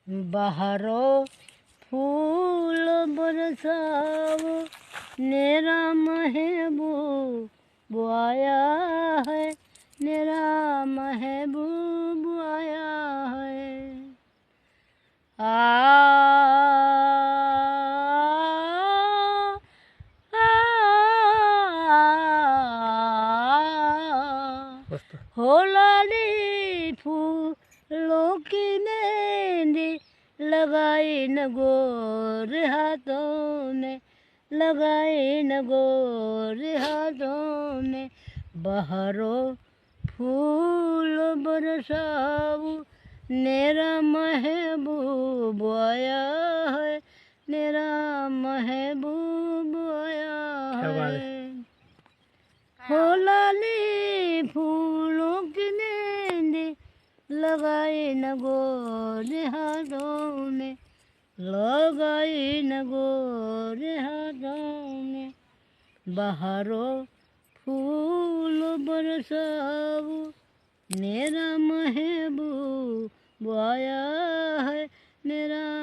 बहारो फूल बरसाओ, मेरा महबूब आया है, मेरा महबूब आया है। आ हो लाली फूलों की मेहंदी लगाई न गोरे हाथों में, लगाई न गोरे हाथों में। बहारो फूल बरसाओ, मेरा महबूब आया है, मेरा महबूब आया है। हो लाली फूलों की मेहंदी लगाई न गोरे हाथों में, लगाई न गोरे हाथों में। बहारो फूल बरसाओ, मेरा महबूब आया है, मेरा